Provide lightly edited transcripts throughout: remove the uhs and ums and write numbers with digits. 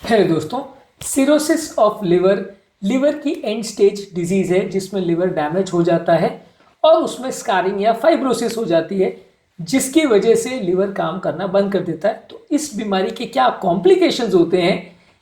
Hello दोस्तों, cirrhosis of liver की and stage disease है जिसमें लिवर डैमेज हो जाता है और उसमें स्कारिंग या फाइब्रोसिस हो जाती है जिसकी वजह से लिवर काम करना बंद कर देता है। तो इस बीमारी के क्या कॉम्प्लिकेशंस होते हैं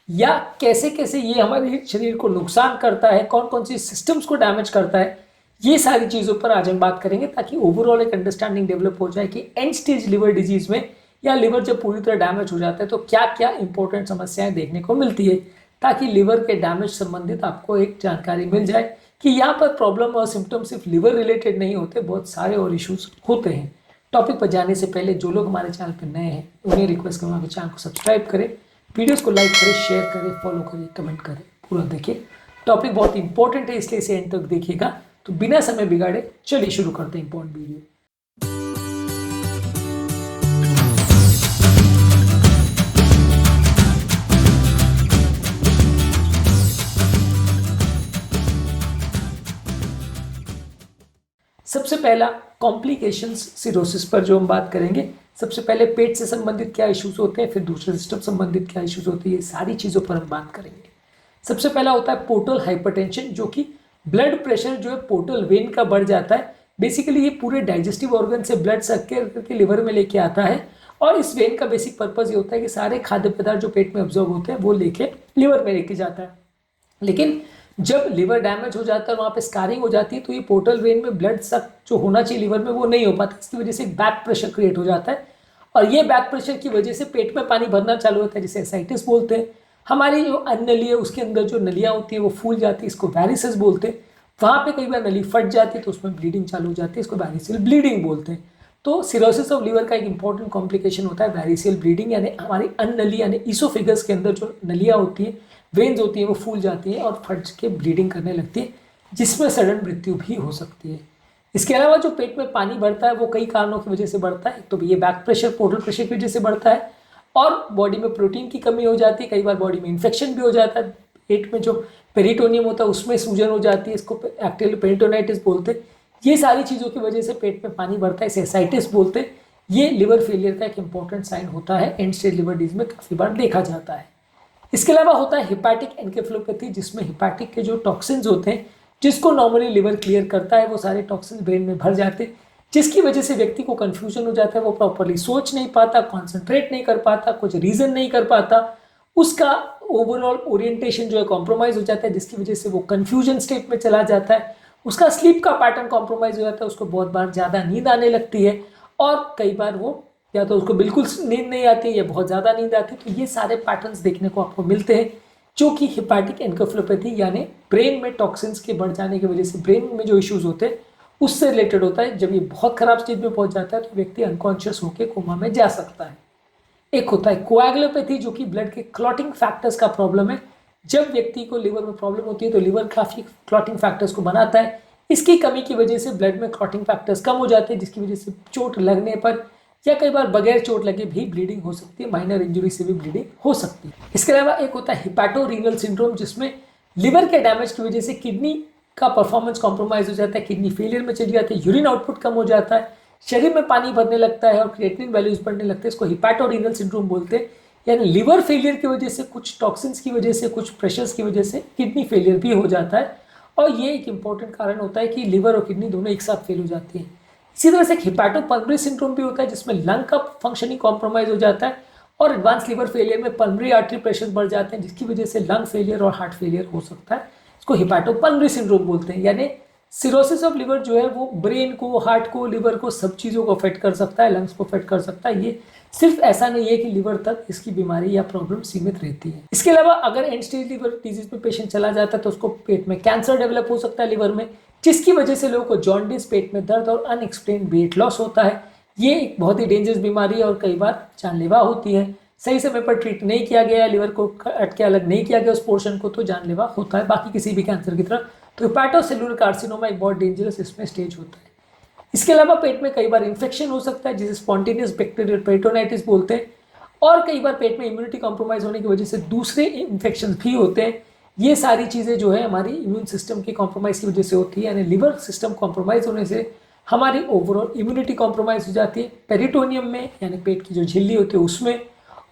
या कैसे कैसे ये हमारे शरीर को नुकसान करता है, कौन कौन सी सिस्टम्स को डैमेज करता है, ये सारी चीज़ों पर आज हम बात करेंगे ताकि ओवरऑल एक अंडरस्टैंडिंग डेवलप हो जाए कि एंड स्टेज लिवर डिजीज में या लिवर जब पूरी तरह डैमेज हो जाता है तो क्या क्या इंपॉर्टेंट समस्याएं देखने को मिलती है, ताकि लिवर के डैमेज संबंधित आपको एक जानकारी मिल जाए कि यहाँ पर प्रॉब्लम और सिम्टम सिर्फ लिवर रिलेटेड नहीं होते, बहुत सारे और इश्यूज होते हैं। टॉपिक पर जाने से पहले जो लोग हमारे चैनल पर नए हैं उन्हें रिक्वेस्ट करूँगा कि चैनल को सब्सक्राइब करें, वीडियोज़ को लाइक करें, शेयर करें, फॉलो करें, कमेंट करें, पूरा देखिए। टॉपिक बहुत इंपॉर्टेंट है इसलिए इसे एंड तक देखिएगा। तो बिना समय बिगाड़े चलिए शुरू करते हैं इंपॉर्टेंट वीडियो। सबसे पहला कॉम्प्लिकेशंस सिरोसिस पर जो हम बात करेंगे, सबसे पहले पेट से संबंधित क्या इश्यूज होते हैं, फिर दूसरे सिस्टम संबंधित क्या इश्यूज होती है, ये सारी चीज़ों पर हम बात करेंगे। सबसे पहला होता है पोर्टल हाइपरटेंशन, जो कि ब्लड प्रेशर जो है पोर्टल वेन का बढ़ जाता है। बेसिकली ये पूरे डाइजेस्टिव ऑर्गन से ब्लड सक करके लिवर में लेके आता है और इस वेन का बेसिक पर्पज ये होता है कि सारे खाद्य पदार्थ जो पेट में ऑब्जॉर्व होते हैं वो लेके लिवर में लेके जाता है। लेकिन जब लिवर डैमेज हो जाता है, वहाँ पे स्कारिंग हो जाती है, तो ये पोर्टल वेन में ब्लड सक जो होना चाहिए लिवर में वो नहीं हो पाता। इसकी वजह से बैक प्रेशर क्रिएट हो जाता है और ये बैक प्रेशर की वजह से पेट में पानी भरना चालू होता है, जिसे एसाइटिस बोलते हैं। हमारी जो अन्नली है उसके अंदर जो नलियाँ होती है वो फूल जाती है, इसको वैरिसेस बोलते हैं। वहाँ पे कई बार नली फट जाती है तो उसमें ब्लीडिंग चालू हो जाती है, इसको वैरिसियल ब्लीडिंग बोलते हैं। तो सिरोसिस ऑफ लिवर का एक इंपॉर्टेंट कॉम्प्लिकेशन होता है वैरिसियल ब्लीडिंग, यानी हमारी अन्नली यानी ईसोफेगस के अंदर जो नलियाँ होती है, वेन्स होती है, वो फूल जाती है और फट के ब्लीडिंग करने लगती है, जिसमें सडन मृत्यु भी हो सकती है। इसके अलावा जो पेट में पानी बढ़ता है वो कई कारणों की वजह से बढ़ता है। तो ये बैक प्रेशर पोर्टल प्रेशर की वजह से बढ़ता है और बॉडी में प्रोटीन की कमी हो जाती है, कई बार बॉडी में इन्फेक्शन भी हो जाता है। पेट में जो पेरिटोनियम होता है उसमें सूजन हो जाती है, इसको एक्टिव पेरिटोनाइटिस बोलते हैं। ये सारी चीज़ों की वजह से पेट में पानी बढ़ता है, इसे एसाइटिस बोलते हैं। ये लिवर फेलियर का एक इंपॉर्टेंट साइन होता है, एंड स्टेज लिवर डिजीज में काफ़ी बार देखा जाता है। इसके अलावा होता है हिपैटिक एनकेफेलोपैथी, जिसमें हिपैटिक के जो टॉक्सिन्स होते हैं जिसको नॉर्मली लिवर क्लियर करता है, वो सारे टॉक्सिन्स ब्रेन में भर जाते हैं, जिसकी वजह से व्यक्ति को कन्फ्यूजन हो जाता है, वो प्रॉपरली सोच नहीं पाता, कॉन्सेंट्रेट नहीं कर पाता, कुछ रीजन नहीं कर पाता, उसका ओवरऑल ओरिएंटेशन जो है कॉम्प्रोमाइज हो जाता है, जिसकी वजह से वो कन्फ्यूजन स्टेट में चला जाता है, उसका स्लीप का पैटर्न कॉम्प्रोमाइज हो जाता है, उसको बहुत बार ज़्यादा नींद आने लगती है और कई बार वो या तो उसको बिल्कुल नींद नहीं आती है या बहुत ज़्यादा नींद आती है। तो ये सारे पैटर्न्स देखने को आपको मिलते हैं जो कि हिपैटिक एनकेफेलोपैथी यानी ब्रेन में टॉक्सिन्स के बढ़ जाने की वजह से ब्रेन में जो इश्यूज होते हैं उससे रिलेटेड होता है। जब ये बहुत खराब स्टेज में पहुंच जाता है तो व्यक्ति अनकॉन्शियस होकर कोमा में जा सकता है। एक होता है कोएगुलोपैथी, जो कि ब्लड के क्लॉटिंग फैक्टर्स का प्रॉब्लम है। जब व्यक्ति को लिवर में प्रॉब्लम होती है तो लिवर काफ़ी क्लॉटिंग फैक्टर्स को बनाता है, इसकी कमी की वजह से ब्लड में क्लॉटिंग फैक्टर्स कम हो जाते हैं, जिसकी वजह से चोट लगने पर या कई बार बगैर चोट लगे भी ब्लीडिंग हो सकती है, माइनर इंजरी से भी ब्लीडिंग हो सकती है। इसके अलावा एक होता है हिपैटोरीनल सिंड्रोम, जिसमें लिवर के डैमेज की वजह से किडनी का परफॉर्मेंस कॉम्प्रोमाइज हो जाता है, किडनी फेलियर में चली जाती है, यूरिन आउटपुट कम हो जाता है, शरीर में पानी भरने लगता है और क्रिएटिनिन वैल्यूज बढ़ने लगते हैं। इसको हिपैटोरीनल सिंड्रोम बोलते हैं। यानी लिवर फेलियर की वजह से, कुछ टॉक्सिन्स की वजह से, कुछ प्रेशर्स की वजह से किडनी फेलियर भी हो जाता है और ये एक इंपॉर्टेंट कारण होता है कि लिवर और किडनी दोनों एक साथ फेल हो जाती है। इसी तरह से हिपैटोपल्मोनरी सिंड्रोम भी होता है, जिसमें लंग का फंक्शनिंग कॉम्प्रोमाइज हो जाता है और एडवांस लिवर फेलियर में पल्मोनरी आर्टरी प्रेशर बढ़ जाते हैं, जिसकी वजह से लंग फेलियर और हार्ट फेलियर हो सकता है। इसको हिपैटोपल्मोनरी सिंड्रोम बोलते हैं। यानी सिरोसिस ऑफ लिवर जो है वो ब्रेन को, हार्ट को, लिवर को, सब चीज़ों को अफेक्ट कर सकता है, लंग्स को अफेक्ट कर सकता है। ये सिर्फ ऐसा नहीं है कि लिवर तक इसकी बीमारी या प्रॉब्लम सीमित रहती है। इसके अलावा अगर एंड स्टेज लिवर डिजीज में पेशेंट चला जाता है तो उसको पेट में कैंसर डेवलप हो सकता है लिवर में, जिसकी वजह से लोगों को जॉन्डिस, पेट में दर्द और अनएक्सप्लेन्ड वेट लॉस होता है। ये एक बहुत ही डेंजरस बीमारी है और कई बार जानलेवा होती है। सही समय पर ट्रीट नहीं किया गया, लिवर को कट के अलग नहीं किया गया उस पोर्शन को, तो जानलेवा होता है बाकी किसी भी कैंसर की तरह। तो हेपाटोसेलुलर कार्सिनोमा एक बहुत डेंजरस इसमें स्टेज होता है। इसके अलावा पेट में कई बार इन्फेक्शन हो सकता है, जिसे स्पॉन्टेनियस बैक्टीरियल पेरिटोनाइटिस बोलते हैं, और कई बार पेट में इम्यूनिटी कॉम्प्रोमाइज होने की वजह से दूसरे इन्फेक्शन भी होते हैं। ये सारी चीज़ें जो है हमारी इम्यून सिस्टम की कॉम्प्रोमाइज़ की वजह से होती है, यानी लिवर सिस्टम कॉम्प्रोमाइज़ होने से हमारी ओवरऑल इम्यूनिटी कॉम्प्रोमाइज़ हो जाती है पेरिटोनियम में, यानी पेट की जो झिल्ली होती है उसमें,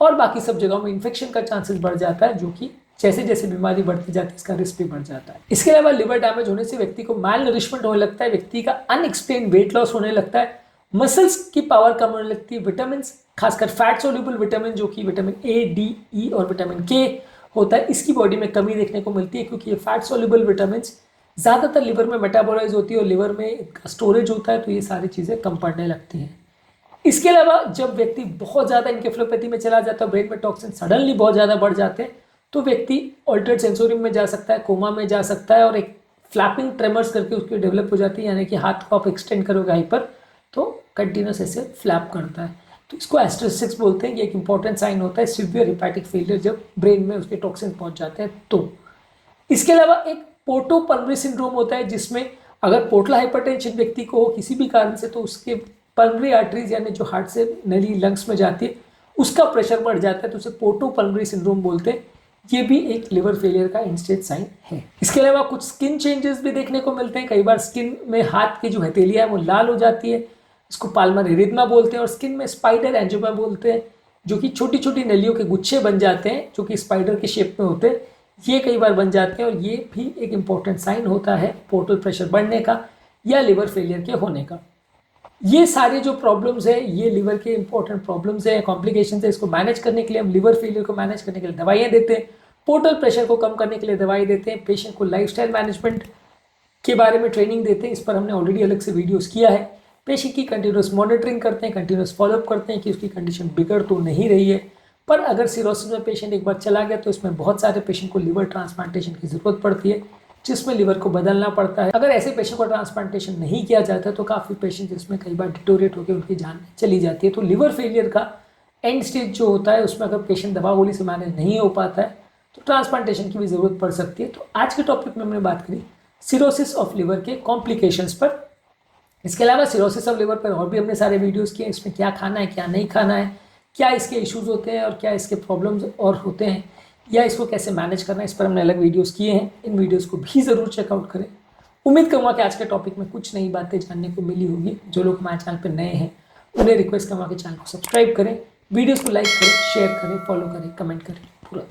और बाकी सब जगहों में इन्फेक्शन का चांसेस बढ़ जाता है, जो कि जैसे जैसे बीमारी बढ़ती जाती है इसका रिस्क भी बढ़ जाता है। इसके अलावा लिवर डैमेज होने से व्यक्ति को माल नरिशमेंट होने लगता है, व्यक्ति का अनएक्सप्लेन वेट लॉस होने लगता है, मसल्स की पावर कम होने लगती है, विटामिन खासकर फैट सोल्यूबल विटामिन जो कि विटामिन ए, डी, ई और विटामिन के होता है, इसकी बॉडी में कमी देखने को मिलती है, क्योंकि ये फैट सोल्यूबल विटामिन ज़्यादातर लिवर में मेटाबोलाइज होती है और लिवर में स्टोरेज होता है, तो ये सारी चीज़ें कम पड़ने लगती हैं। इसके अलावा जब व्यक्ति बहुत ज़्यादा इनकेफ्लोपैथी में चला जाता है, ब्रेन में टॉक्सिन सडनली बहुत ज़्यादा बढ़ जाते हैं, तो व्यक्ति ऑल्टर्ड सेंसोरियम में जा सकता है, कोमा में जा सकता है और एक फ्लैपिंग ट्रेमर्स करके उसकी डेवलप हो जाती है, यानी कि हाथ को आप एक्सटेंड करोगे हाइपर तो कंटिन्यूस ऐसे फ्लैप करता है, तो इसको एस्ट्रोसिक्स बोलते हैं। ये एक इंपॉर्टेंट साइन होता है सिवियर हेपेटिक फेलियर, जब ब्रेन में उसके टॉक्सिन पहुंच जाते हैं तो। इसके अलावा एक पोर्टो पल्मोनरी सिंड्रोम होता है, जिसमें अगर पोर्टल हाइपरटेंशन व्यक्ति को हो किसी भी कारण से, तो उसके पल्मोनरी आर्टरीज यानी जो हार्ट से नली लंग्स में जाती है उसका प्रेशर बढ़ जाता है, तो उसे पोर्टो पल्मोनरी सिंड्रोम बोलते हैं। ये भी एक लिवर फेलियर का एंड स्टेज साइन है। इसके अलावा कुछ स्किन चेंजेस भी देखने को मिलते हैं, कई बार स्किन में हाथ की जो हथेलियां है वो लाल हो जाती है, इसको पाल्मर एरिथमा बोलते हैं, और स्किन में स्पाइडर एंजियोमा बोलते हैं, जो कि छोटी छोटी नलियों के गुच्छे बन जाते हैं जो कि स्पाइडर के शेप में होते हैं, ये कई बार बन जाते हैं, और ये भी एक इंपॉर्टेंट साइन होता है पोर्टल प्रेशर बढ़ने का या लिवर फेलियर के होने का। ये सारे जो प्रॉब्लम्स है ये लिवर के इंपॉर्टेंट प्रॉब्लम्स है, कॉम्प्लिकेशंस है। इसको मैनेज करने के लिए हम लिवर फेलियर को मैनेज करने के लिए दवाइयाँ देते हैं, पोर्टल प्रेशर को कम करने के लिए दवाई देते हैं, पेशेंट को लाइफस्टाइल मैनेजमेंट के बारे में ट्रेनिंग देते हैं, इस पर हमने ऑलरेडी अलग से वीडियोस किया है। पेशेंट की कंटिन्यूस मॉनिटरिंग करते हैं, कंटिन्यूस फॉलोअप करते हैं कि उसकी कंडीशन बिगड़ तो नहीं रही है। पर अगर सिरोसिस में पेशेंट एक बार चला गया तो इसमें बहुत सारे पेशेंट को लिवर ट्रांसप्लांटेशन की ज़रूरत पड़ती है, जिसमें लिवर को बदलना पड़ता है। अगर ऐसे पेशेंट को ट्रांसप्लांटेशन नहीं किया जाता तो काफ़ी पेशेंट जिसमें कई बार डिटोरेट होकर उनकी जान चली जाती है। तो लिवर फेलियर का एंड स्टेज जो होता है उसमें अगर पेशेंट दवा गोली से मैनेज नहीं हो पाता है तो ट्रांसप्लांटेशन की भी ज़रूरत पड़ सकती है। तो आज के टॉपिक में हमने बात करी सिरोसिस ऑफ लिवर के कॉम्प्लिकेशंस पर। इसके अलावा सिरोसिस ऑफ लिवर पर और भी हमने सारे वीडियोस किए, इसमें क्या खाना है क्या नहीं खाना है, क्या इसके इश्यूज होते हैं और क्या इसके प्रॉब्लम्स और होते हैं, या इसको कैसे मैनेज करना है, इस पर हमने अलग वीडियोस किए हैं। इन वीडियोस को भी ज़रूर चेकआउट करें। उम्मीद करूँगा कि आज के टॉपिक में कुछ नई बातें जानने को मिली होगी। जो लोग हमारे चैनल पर नए हैं उन्हें रिक्वेस्ट करूँगा कि चैनल को सब्सक्राइब करें, वीडियोज़ को लाइक करें, शेयर करें, फॉलो करें, कमेंट करें पूरा।